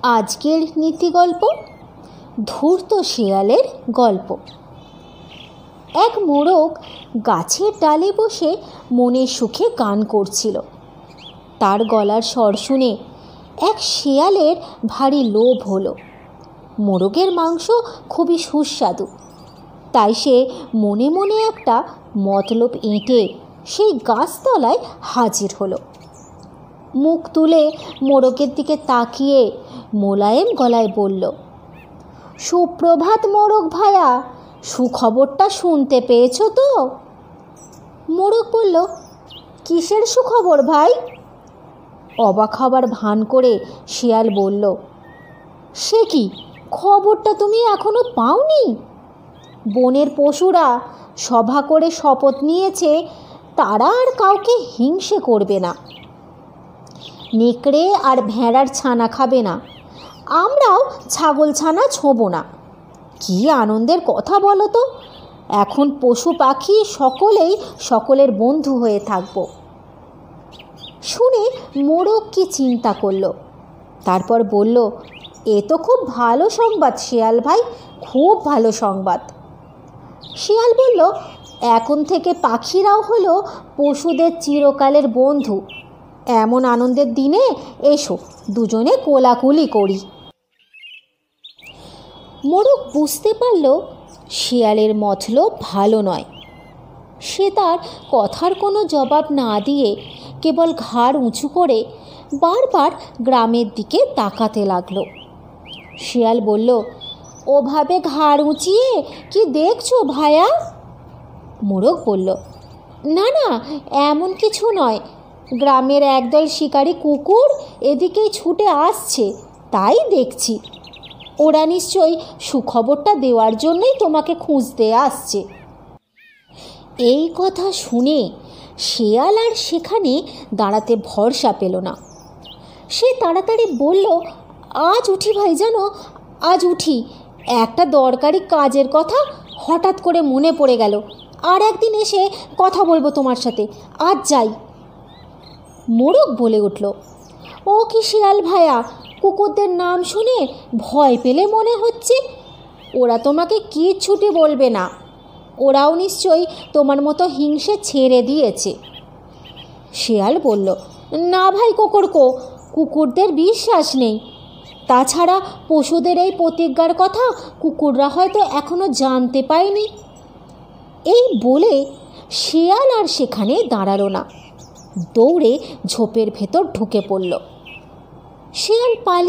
আজকের নীতিগল্প ধূর্ত শিয়ালের গল্প। এক মোরগ গাছের ডালে বসে মনের সুখে গান করছিল। তার গলার স্বর শুনে এক শিয়ালের ভারী লোভ হলো। মোরগের মাংস খুবই সুস্বাদু, তাই সে মনে মনে একটা মতলব এঁটে সেই গাছতলায় হাজির হলো। মুখ তুলে মোরগের দিকে তাকিয়ে মোলায়েম গলায় বলল, সুপ্রভাত মোরগ ভায়া, সুখবরটা শুনতে পেয়েছো তো? মোরগ বলল, কিসের সুখবর ভাই? অবাক হবার ভান করে শিয়াল বলল, সে কি, খবরটা তুমি এখনো পাওনি? বনের পশুরা সভা করে শপথ নিয়েছে তারা আর কাউকে হিংসে করবে না, নেকড়ে আর ভেড়ার ছানা খাবে না, আমরাও ছাগল ছানা ছোঁব না। কি আনন্দের কথা বলো তো! এখন পশু পাখি সকলেই সকলের বন্ধু হয়ে থাকব। শুনে মোরগ কি চিন্তা করল, তারপর বলল, এ তো খুব ভালো সংবাদ শিয়াল ভাই, খুব ভালো সংবাদ। শিয়াল বলল, এখন থেকে পাখিরাও হলো পশুদের চিরকালের বন্ধু। এমন আনন্দের দিনে এসো দুজনে কোলাকুলি করি। মোরগ বুঝতে পারল শিয়ালের মতলব ভালো নয়। সে তার কথার কোনো জবাব না দিয়ে কেবল ঘাড় উঁচু করে বারবার গ্রামের দিকে তাকাতে লাগলো। শিয়াল বলল, ওভাবে ঘাড় উঁচিয়ে কি দেখছো ভায়া? মোরগ বলল, না না, এমন কিছু নয়, গ্রামের একদল শিকারী কুকুর এদিকেই ছুটে আসছে, তাই দেখছি। ওরা নিশ্চয়ই সুখবরটা দেওয়ার জন্যই তোমাকে খুঁজতে আসছে। এই কথা শুনে শিয়াল আর সেখানে দাঁড়াতে ভরসা পেল না। সে তাড়াতাড়ি বলল, আজ উঠি ভাই, জানো, আজ উঠি। একটা দরকারি কাজের কথা হঠাৎ করে মনে পড়ে গেল, আর একদিন এসে কথা বলবো তোমার সাথে, আজ যাই। মোরগ বলে উঠল, ও কি শিয়াল ভায়া, কুকুরদের নাম শুনে ভয় পেলে মনে হচ্ছে। ওরা তোমাকে কিচ্ছুটি বলবে না, ওরাও নিশ্চয়ই তোমার মতো হিংসে ছেড়ে দিয়েছে। শিয়াল বলল, না ভাই কোকড়কো, কুকুরদের বিশ্বাস নেই। তাছাড়া পশুদের এই প্রতিজ্ঞার কথা কুকুররা হয়তো এখনো জানতে পায়নি। এই বলে শিয়াল আর সেখানে দাঁড়ালো না, দৌড়ে ঝোপের ভেতর ঢুকে পড়ল। শিয়াল পালিয়ে